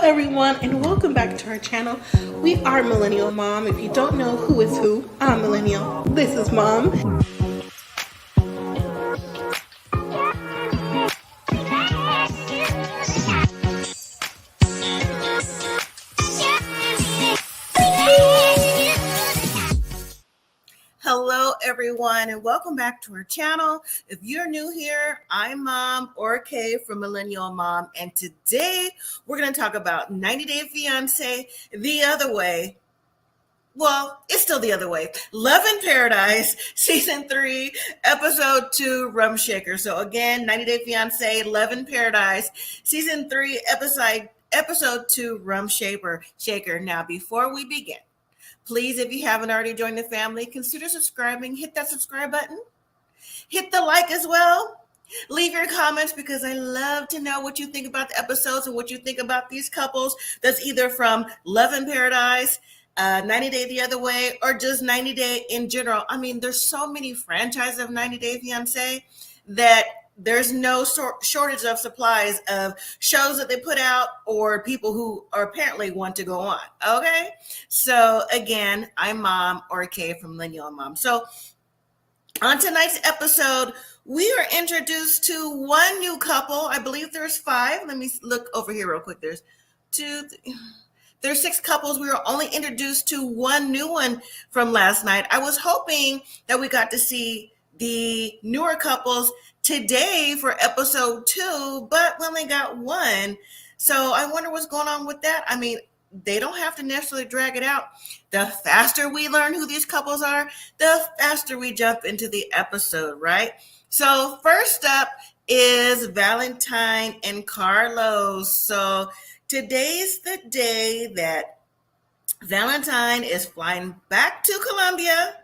Everyone, and welcome back to our channel. We are Millennial Mom. If you don't know who is who, I'm Millennial. This is Mom. Hello, everyone, and welcome back to our channel. If you're new here, I'm Mom or Kay from Millennial Mom, and today we're going to talk about 90 Day Fiancé the other way. Well, it's still the other way. Love in Paradise, Season 3, Episode 2, Rump Shaker. So again, 90 Day Fiancé, Love in Paradise, Season 3, Episode 2, Rump Shaker. Now, before we begin, please, if you haven't already joined the family, consider subscribing. Hit that subscribe button. Hit the like as well. Leave your comments because I love to know what you think about the episodes and what you think about these couples. That's either from Love in Paradise, 90 Day the Other Way, or just 90 Day in general. I mean, there's so many franchises of 90 Day Fiancé that there's no shortage of supplies of shows that they put out or people who are apparently want to go on. Okay. So again, I'm Mom or Kay from Millennial Mom. So on tonight's episode, we are introduced to one new couple. I believe there's 5. Let me look over here real quick. There's 6 couples. We were only introduced to one new one from last night. I was hoping that we got to see the newer couples today for episode 2, but we only got one. So I wonder what's going on with that. I mean, they don't have to necessarily drag it out. The faster we learn who these couples are, the faster we jump into the episode, right? So first up is Valentine and Carlos. So today's the day that Valentine is flying back to Colombia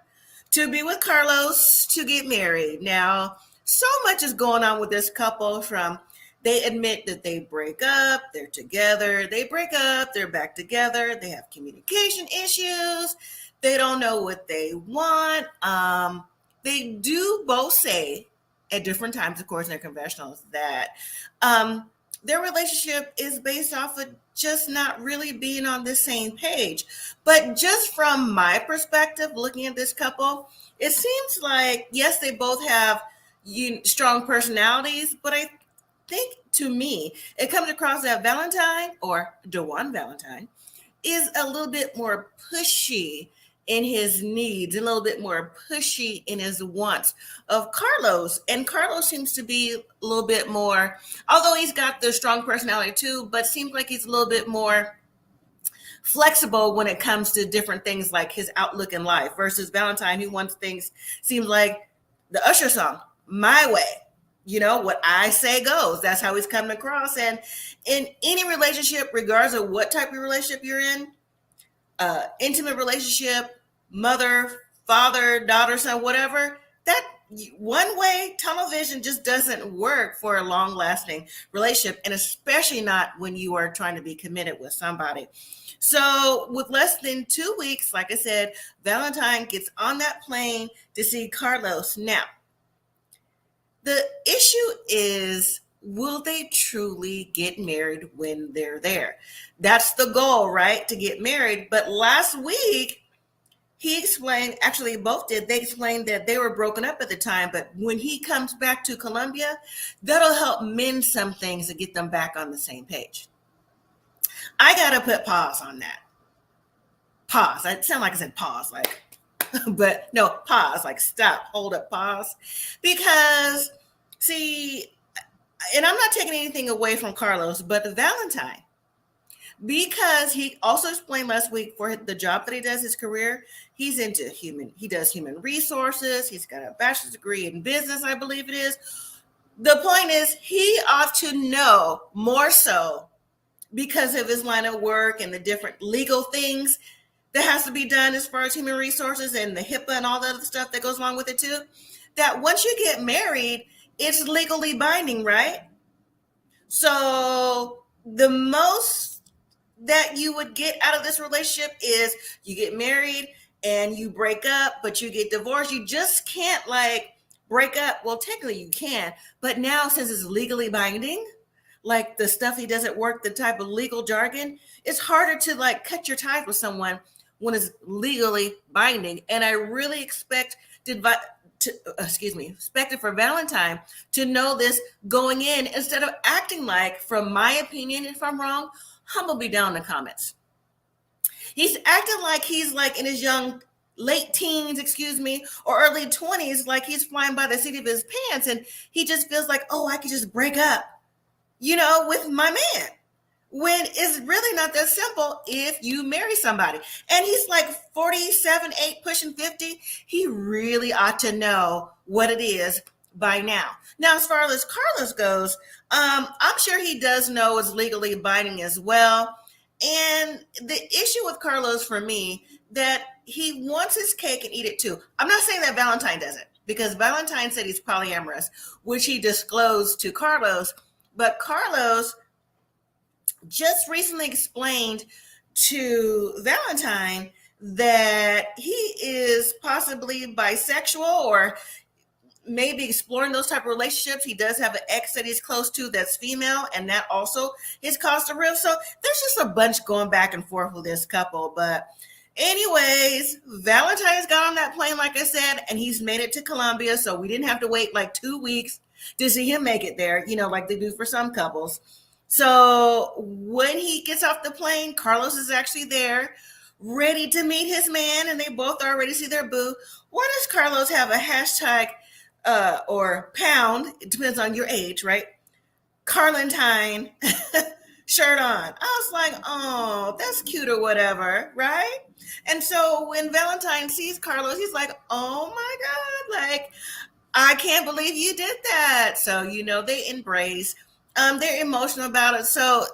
to be with Carlos to get married. Now, so much is going on with this couple. From they admit that they break up, they're together, they break up, they're back together, they have communication issues, they don't know what they want. They do both say at different times, of course, in their confessionals, that their relationship is based off of just not really being on the same page. But just from my perspective, looking at this couple, it seems like, yes, they both have strong personalities, but I think to me, it comes across that Valentine, or DeJuan Valentine, is a little bit more pushy in his needs, a little bit more pushy in his wants of Carlos. And Carlos seems to be a little bit more, although he's got the strong personality too, but seems like he's a little bit more flexible when it comes to different things like his outlook in life versus Valentine, who wants things, seems like the Usher song, My Way. You know, what I say goes. That's how he's coming across. And in any relationship, regardless of what type of relationship you're in, intimate relationship, mother, father, daughter, son, whatever, that one way tunnel vision just doesn't work for a long lasting relationship. And especially not when you are trying to be committed with somebody. So with less than 2 weeks, like I said, Valentine gets on that plane to see Carlos. Now, the issue is, will they truly get married when they're there? That's the goal, right? To get married. But last week, he explained, actually both did, they explained that they were broken up at the time, but when he comes back to Colombia, that'll help mend some things to get them back on the same page. I gotta put pause on that. Pause. It sounded like I said pause, like, but no, pause, like stop, hold up, pause. Because, see, and I'm not taking anything away from Carlos, but the Valentine, because he also explained last week for the job that he does, his career, he does human resources. He's got a bachelor's degree in business, I believe it is. The point is, he ought to know more so because of his line of work and the different legal things that has to be done as far as human resources and the HIPAA and all the other stuff that goes along with it too, that once you get married, it's legally binding, right? So the most that you would get out of this relationship is you get married and you break up, but you get divorced. You just can't like break up. Well, technically you can, but now since it's legally binding, like the stuff he does at work, the type of legal jargon, it's harder to like cut your ties with someone when it's legally binding. And I really expected for Valentine to know this going in instead of acting like, from my opinion, if I'm wrong, humble me down in the comments. He's acting like he's like in his late teens, or early 20s, like he's flying by the seat of his pants. And he just feels like, oh, I could just break up, with my man. When it's really not that simple if you marry somebody. And he's like 47, 8, pushing 50. He really ought to know what it is by now. Now, as far as Carlos goes, I'm sure he does know it's legally binding as well. And the issue with Carlos for me, that he wants his cake and eat it too. I'm not saying that Valentine doesn't, because Valentine said he's polyamorous, which he disclosed to Carlos. But Carlos just recently explained to Valentine that he is possibly bisexual, or maybe exploring those type of relationships. He does have an ex that he's close to that's female, and that also has caused a rift. So there's just a bunch going back and forth with this couple. But anyways, Valentine's got on that plane, like I said, and he's made it to Colombia. So we didn't have to wait like 2 weeks to see him make it there, like they do for some couples. So when he gets off the plane, Carlos is actually there, ready to meet his man, and they both are ready to see their boo. Why does Carlos have a hashtag or pound? It depends on your age, right? Carlentine shirt on. I was like, oh, that's cute or whatever, right? And so when Valentine sees Carlos, he's like, oh my God, like, I can't believe you did that. So, they embrace. They're emotional about it. So,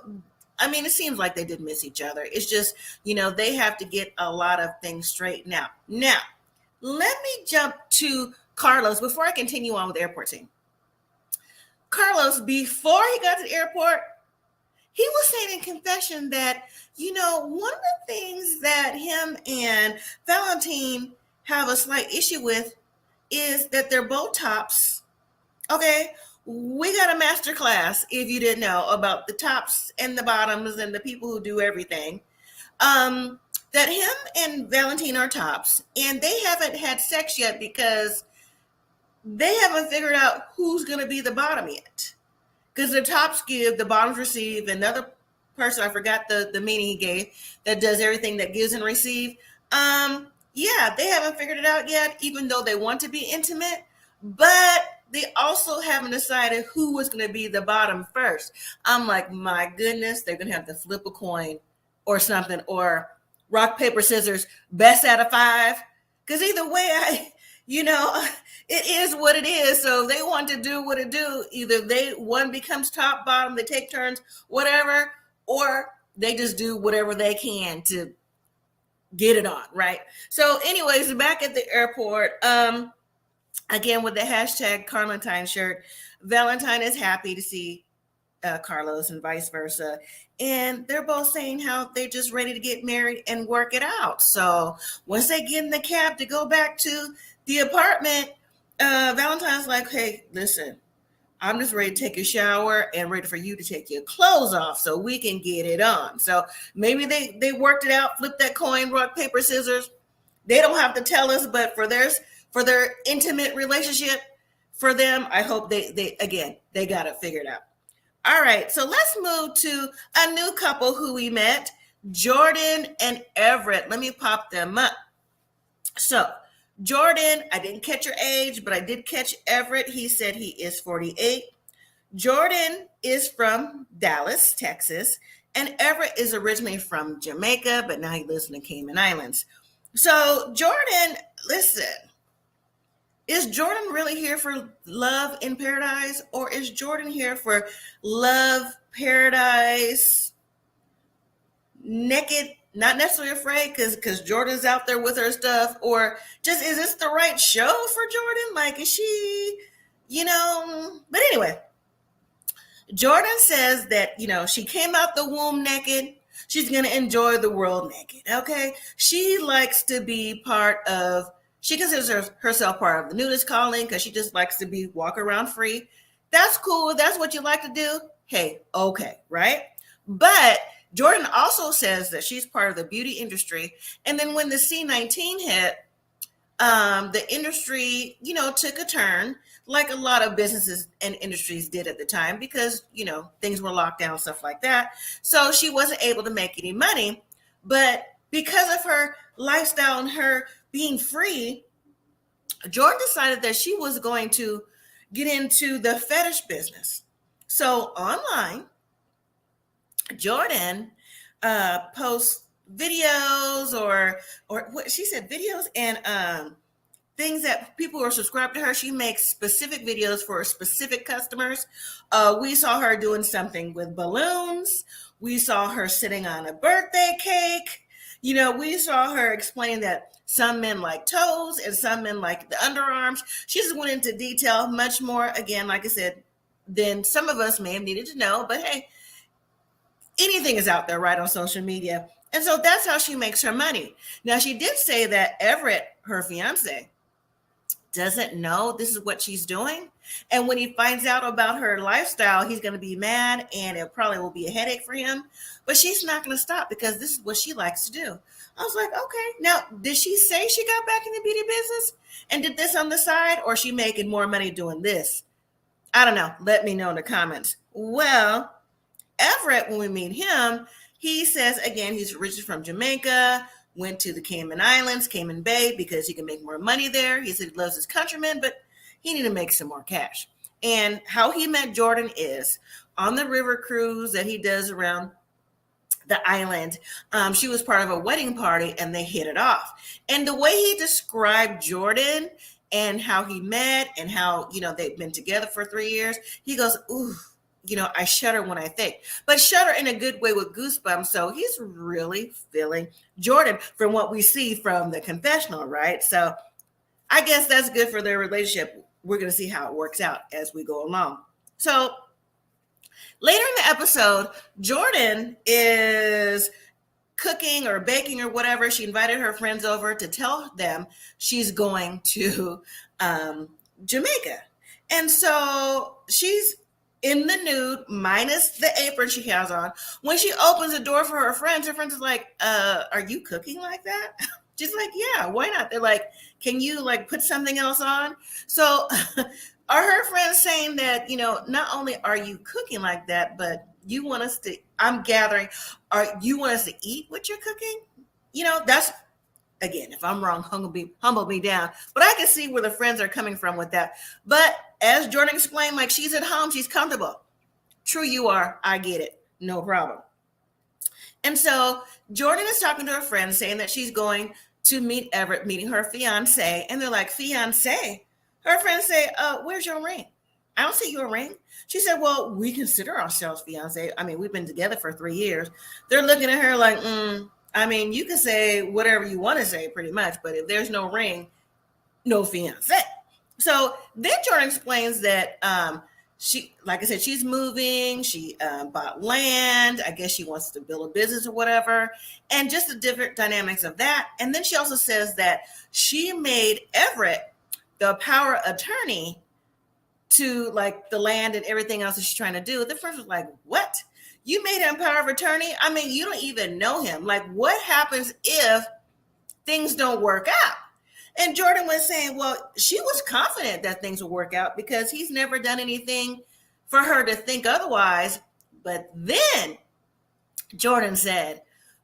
I mean, it seems like they did miss each other. It's just, they have to get a lot of things straightened out. Now, let me jump to Carlos before I continue on with the airport scene. Carlos, before he got to the airport, he was saying in confession that, one of the things that him and Valentine have a slight issue with is that they're both tops. Okay, we got a master class, if you didn't know, about the tops and the bottoms and the people who do everything. That him and Valentine are tops, and they haven't had sex yet because they haven't figured out who's going to be the bottom yet. Because the tops give, the bottoms receive. Another person, I forgot the meaning he gave, that does everything, that gives and receive. Yeah, they haven't figured it out yet, even though they want to be intimate. But they also haven't decided who was going to be the bottom first. I'm like, my goodness, they're going to have to flip a coin or something, or rock, paper, scissors, best out of 5. Because either way, it is what it is. So they want to do what it do. Either one becomes top, bottom, they take turns, whatever, or they just do whatever they can to get it on, right? So anyways, back at the airport, again, with the hashtag Carlentine shirt, Valentine is happy to see Carlos and vice versa. And they're both saying how they're just ready to get married and work it out. So once they get in the cab to go back to the apartment, Valentine's like, hey, listen, I'm just ready to take a shower and ready for you to take your clothes off so we can get it on. So maybe they worked it out, flipped that coin, rock, paper, scissors. They don't have to tell us, but for their intimate relationship, for them, I hope they got it figured out. All right, so let's move to a new couple who we met, Jordan and Everett. Let me pop them up. So Jordan, I didn't catch your age, but I did catch Everett. He said he is 48. Jordan is from Dallas, Texas, and Everett is originally from Jamaica, but now he lives in the Cayman Islands. So Jordan, listen, is Jordan really here for love in paradise, or is Jordan here for love, paradise, naked, not necessarily afraid because Jordan's out there with her stuff, or just, is this the right show for Jordan? Like, is she, but anyway, Jordan says that, she came out the womb naked. She's going to enjoy the world naked. Okay. She likes to be she considers herself part of the nudist calling because she just likes to walk around free. That's cool. That's what you like to do. Hey, okay, right? But Jordan also says that she's part of the beauty industry. And then when the C-19 hit, the industry, took a turn like a lot of businesses and industries did at the time because, things were locked down, stuff like that. So she wasn't able to make any money. But because of her lifestyle and her being free, Jordan decided that she was going to get into the fetish business. So online, Jordan posts videos or what she said, videos and things that people are subscribed to her. She makes specific videos for specific customers. We saw her doing something with balloons. We saw her sitting on a birthday cake. We saw her explaining that some men like toes and some men like the underarms. She just went into detail much more, again, like I said, than some of us may have needed to know. But hey, anything is out there, right, on social media. And so that's how she makes her money. Now, she did say that Everett, her fiance, doesn't know this is what she's doing. And when he finds out about her lifestyle, he's going to be mad and it probably will be a headache for him. But she's not going to stop because this is what she likes to do. I was like, okay. Now, did she say she got back in the beauty business and did this on the side, or is she making more money doing this? I don't know. Let me know in the comments. Well, Everett, when we meet him, he says, again, he's originally from Jamaica, went to the Cayman Islands, Cayman Bay, because he can make more money there. He said he loves his countrymen, but he needed to make some more cash. And how he met Jordan is on the river cruise that he does around the island. She was part of a wedding party and they hit it off. And the way he described Jordan and how he met and how, they've been together for 3 years, he goes, ooh, I shudder when I think, but shudder in a good way with goosebumps. So he's really feeling Jordan from what we see from the confessional, right? So I guess that's good for their relationship. We're going to see how it works out as we go along. So later in the episode, Jordan is cooking or baking or whatever. She invited her friends over to tell them she's going to Jamaica. And so she's in the nude, minus the apron she has on. When she opens the door for her friends is like, are you cooking like that? She's like, yeah, why not? They're like, can you put something else on? So are her friends saying that, not only are you cooking like that, but you want us to, I'm gathering, you want us to eat what you're cooking? That's, again, if I'm wrong, humble me down. But I can see where the friends are coming from with that. But as Jordan explained, she's at home, she's comfortable. True, you are. I get it. No problem. And so Jordan is talking to her friends, saying that she's going to meet Everett, meeting her fiance. And they're like, fiance? Her friends say, where's your ring? I don't see your ring. She said, well, we consider ourselves fiance. I mean, we've been together for 3 years. They're looking at her like, you can say whatever you want to say pretty much, but if there's no ring, no fiance. So then Jordan explains that she, like I said, she's moving. She bought land. I guess she wants to build a business or whatever, and just the different dynamics of that. And then she also says that she made Everett the power attorney to the land and everything else that she's trying to do. The first was like, what? You made him power of attorney? I mean, you don't even know him. What happens if things don't work out? And Jordan was saying, well, she was confident that things would work out because he's never done anything for her to think otherwise. But then Jordan said,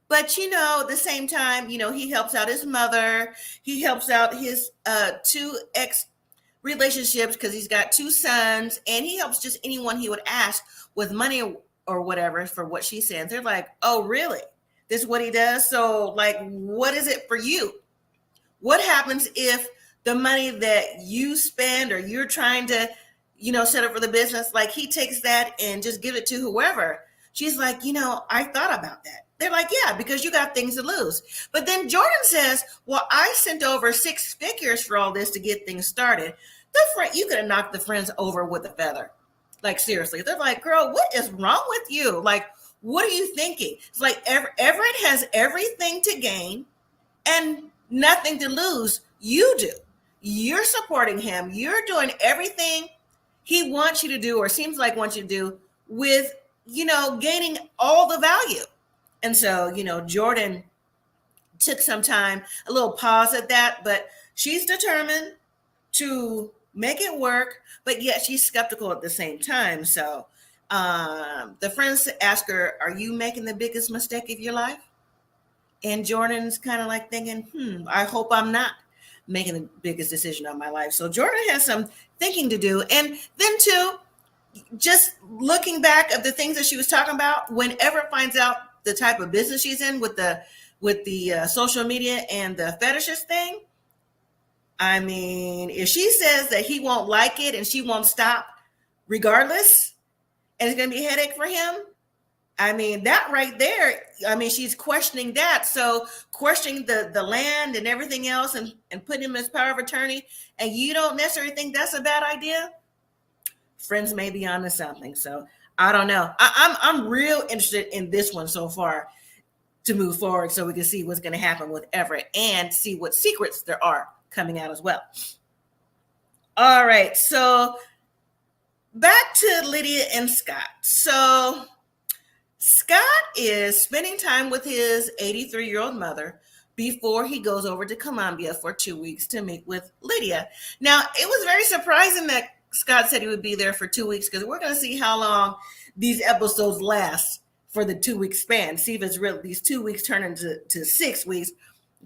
but at the same time, he helps out his mother. He helps out his 2 ex relationships because he's got 2 sons, and he helps just anyone he would ask with money or whatever for what she said. They're like, oh, really? This is what he does? So what is it for you? What happens if the money that you spend or you're trying to, set up for the business, he takes that and just give it to whoever? She's like, I thought about that. They're like, yeah, because you got things to lose. But then Jordan says, well, I sent over 6 figures for all this to get things started. You could have knocked the friends over with a feather. Seriously. They're like, girl, what is wrong with you? What are you thinking? It's like Everett has everything to gain and nothing to lose. You do. You're supporting him. You're doing everything he wants you to do, or seems like wants you to do, with, gaining all the value. And so, Jordan took some time, a little pause at that, but she's determined to make it work, but yet she's skeptical at the same time. So the friends ask her, are you making the biggest mistake of your life? And Jordan's kind of like thinking, I hope I'm not making the biggest decision of my life. So Jordan has some thinking to do. And then too, just looking back at the things that she was talking about, when Everett finds out the type of business she's in with the social media and the fetishist thing, I mean, if she says that he won't like it and she won't stop regardless, and it's going to be a headache for him, I mean, that right there, I mean, she's questioning that. So questioning the land and everything else, and putting him as power of attorney, and you don't necessarily think that's a bad idea, friends may be onto something. So I don't know. I'm real interested in this one so far to move forward, so we can see what's going to happen with Everett and see what secrets there are coming out as well. All right, so back to Lydia and Scott. So Scott is spending time with his 83-year-old mother before he goes over to Colombia for 2 weeks to meet with Lydia. Now, it was very surprising that Scott said he would be there for 2 weeks, because we're going to see how long these episodes last for the 2 week span. See if it's real. These 2 weeks turn into 6 weeks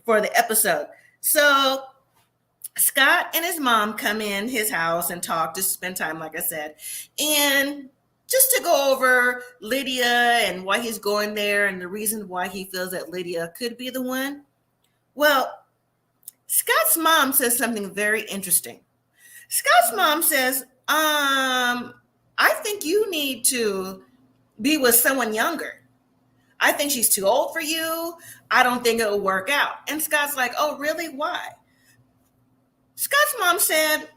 for the episode. So Scott and his mom come in his house and talk, to spend time, like I said, and just to go over Lydia and why he's going there and the reason why he feels that Lydia could be the one. Well, Scott's mom says something very interesting. Scott's mom says, I think you need to be with someone younger. I think she's too old for you. I don't think it'll work out. And Scott's like, oh, really? Why? Scott's mom said,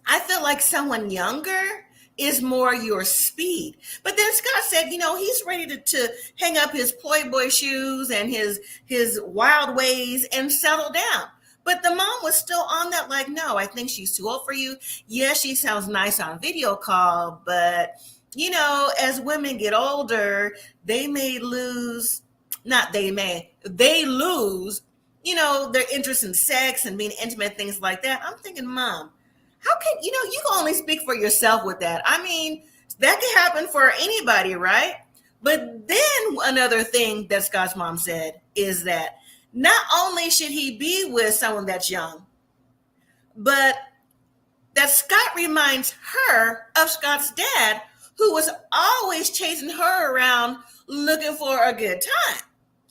I feel like someone younger is more your speed. But then Scott said, he's ready to hang up his Playboy shoes and his wild ways and settle down. But the mom was still on that, like, no, I think she's too old for you. Yes, she sounds nice on video call, but, as women get older, they lose, their interest in sex and being intimate, things like that. I'm thinking, Mom, how can, you can only speak for yourself with that. I mean, that could happen for anybody, right? But then another thing that Scott's mom said is that not only should he be with someone that's young, but that Scott reminds her of Scott's dad, who was always chasing her around looking for a good time.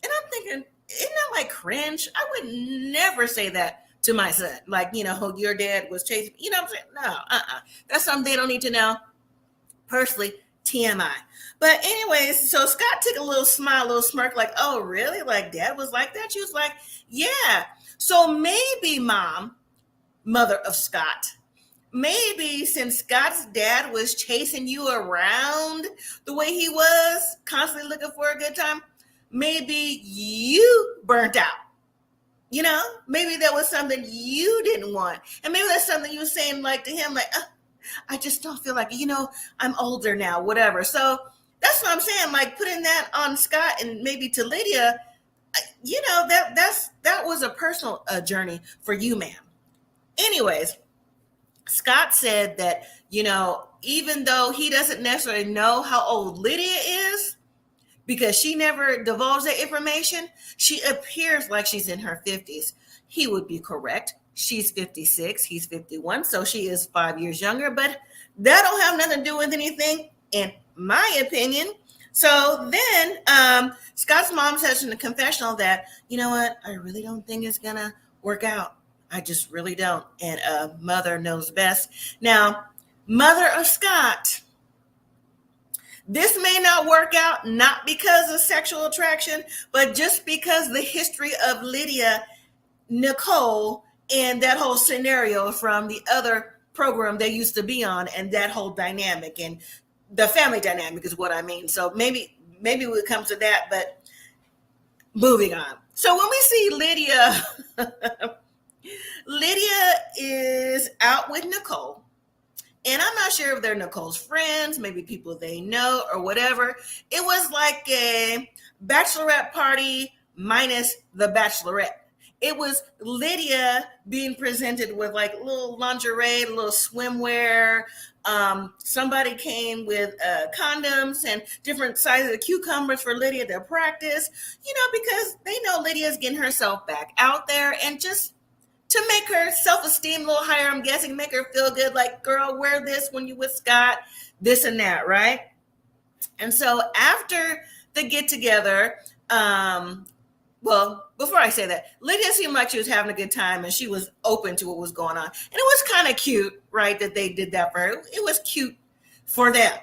And I'm thinking, isn't that like cringe? I would never say that to my son. Like, your dad was chasing, what I'm saying? No, that's something they don't need to know. Personally, TMI. But anyways, so Scott took a little smile, a little smirk, like, oh, really? Like, dad was like that? She was like, yeah. So maybe Mom, mother of Scott, maybe since Scott's dad was chasing you around the way he was, constantly looking for a good time, maybe you burnt out. Maybe that was something you didn't want. And maybe that's something you were saying, like, to him, like, I just don't feel like, I'm older now, whatever. So that's what I'm saying, like, putting that on Scott and maybe to Lydia, that was a personal journey for you, ma'am. Anyways, Scott said that, even though he doesn't necessarily know how old Lydia is, because she never divulged that information, she appears like she's in her 50s. He would be correct. She's 56, he's 51, so she is 5 years younger, but that don't have nothing to do with anything, in my opinion. So then Scott's mom says in the confessional that, you know what, I really don't think it's going to work out. I just really don't. And mother knows best. Now, mother of Scott, this may not work out, not because of sexual attraction, but just because the history of Lydia, Nicole, and that whole scenario from the other program they used to be on, and that whole dynamic and the family dynamic is what I mean. So maybe we'll come to that, but moving on. So when we see Lydia, Lydia is out with Nicole, And I'm not sure if they're Nicole's friends, maybe people they know or whatever. It was like a bachelorette party minus the bachelorette. It was Lydia being presented with like little lingerie, little swimwear. Somebody came with condoms and different sizes of cucumbers for Lydia to practice, because they know Lydia's getting herself back out there and just to make her self-esteem a little higher, I'm guessing, make her feel good, like, girl, wear this when you with Scott, this and that, right? And so after the get together, well, before I say that, Lydia seemed like she was having a good time and she was open to what was going on. And it was kind of cute, right, that they did that for her. It was cute for them.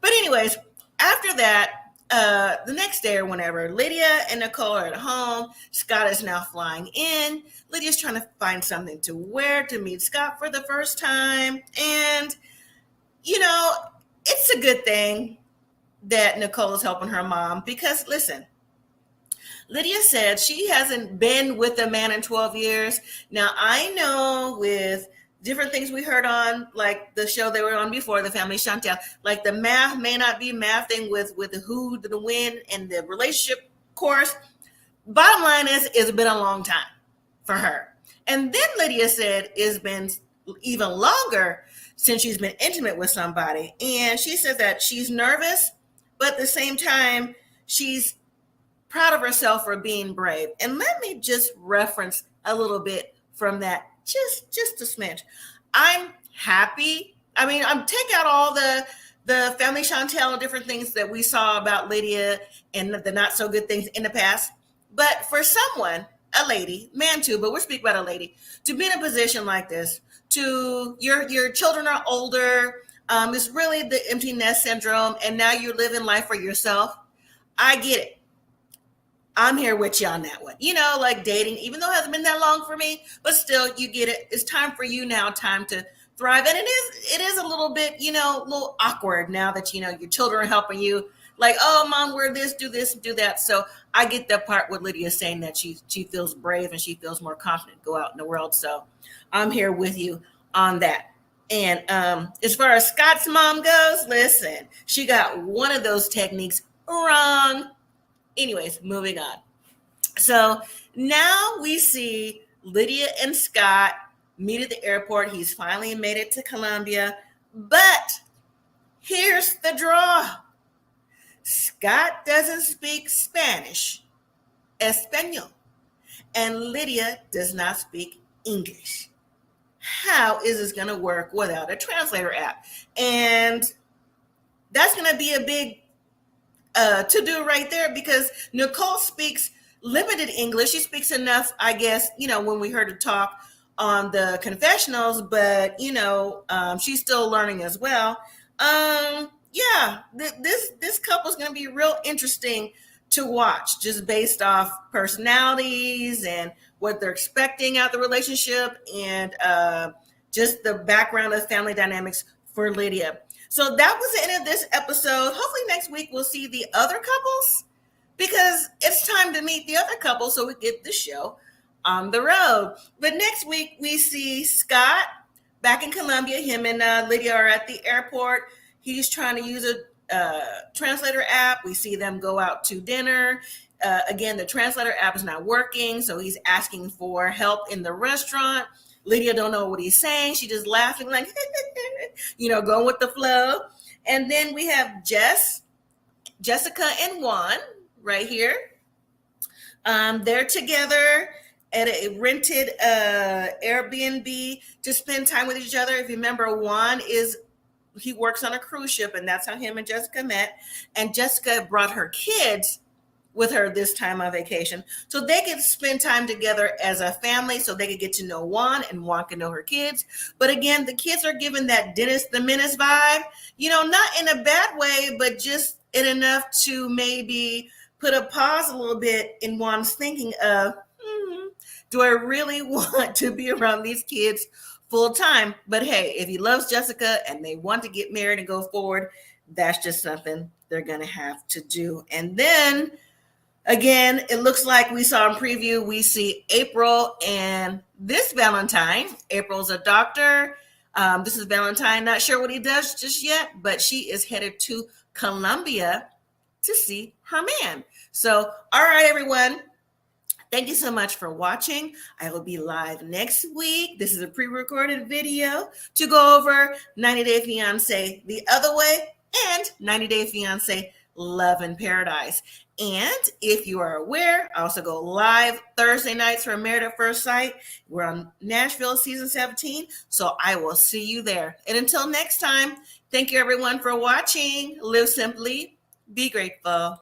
But anyways, after that, the next day or whenever, Lydia and Nicole are at home. Scott is now flying in. Lydia's trying to find something to wear to meet Scott for the first time. And, it's a good thing that Nicole is helping her mom because, listen, Lydia said she hasn't been with a man in 12 years. Now, I know with different things we heard on, like the show they were on before, the Family Chantel, like the math may not be mathing with the who, the when, and the relationship course. Bottom line is, it's been a long time for her. And then Lydia said it's been even longer since she's been intimate with somebody. And she said that she's nervous, but at the same time, she's proud of herself for being brave. And let me just reference a little bit from that, just a smidge. I'm happy. I mean, I'm take out all the Family Chantel and different things that we saw about Lydia and the not so good things in the past. But for someone, a lady, man too, but we're speaking about a lady, to be in a position like this, to your children are older, it's really the empty nest syndrome, and now you're living life for yourself. I get it. I'm here with you on that one. Like dating, even though it hasn't been that long for me, but still, you get it. It's time for you now, time to thrive. And it is a little bit, a little awkward now that, your children are helping you. Like, oh, mom, wear this, do that. So I get that part with Lydia saying that she feels brave and she feels more confident to go out in the world. So I'm here with you on that. And as far as Scott's mom goes, listen, she got one of those techniques wrong. Anyways, moving on. So now we see Lydia and Scott meet at the airport. He's finally made it to Colombia. But here's the draw. Scott doesn't speak Spanish, Espanol, and Lydia does not speak English. How is this going to work without a translator app? And that's going to be a big to do right there because Nicole speaks limited English. She speaks enough, I guess, when we heard her talk on the confessionals, but, she's still learning as well. This couple's going to be real interesting to watch just based off personalities and what they're expecting out of the relationship and just the background of family dynamics for Lydia. So that was the end of this episode. Hopefully next week we'll see the other couples because it's time to meet the other couple so we get the show on the road. But next week we see Scott back in Colombia. Him and Lydia are at the airport. He's trying to use a translator app. We see them go out to dinner. Again, the translator app is not working, so he's asking for help in the restaurant. Lydia don't know what he's saying. She's just laughing like, going with the flow. And then we have Jessica and Juan right here. They're together at a rented Airbnb to spend time with each other. If you remember, Juan he works on a cruise ship, and that's how him and Jessica met. And Jessica brought her kids with her this time on vacation. So they could spend time together as a family so they could get to know Juan and Juan can know her kids. But again, the kids are given that Dennis the Menace vibe, not in a bad way, but just in enough to maybe put a pause a little bit in Juan's thinking of, do I really want to be around these kids full time? But hey, if he loves Jessica and they want to get married and go forward, that's just something they're going to have to do. And then again, it looks like we saw in preview, we see April and this Valentine. April's a doctor. This is Valentine. Not sure what he does just yet, but she is headed to Colombia to see her man. So, all right, everyone. Thank you so much for watching. I will be live next week. This is a pre-recorded video to go over 90 Day Fiancé the other way and 90 Day Fiancé Love in Paradise. And if you are aware, I also go live Thursday nights for Married at First Sight. We're on Nashville season 17, so I will see you there. And until next time, thank you everyone for watching. Live simply, be grateful.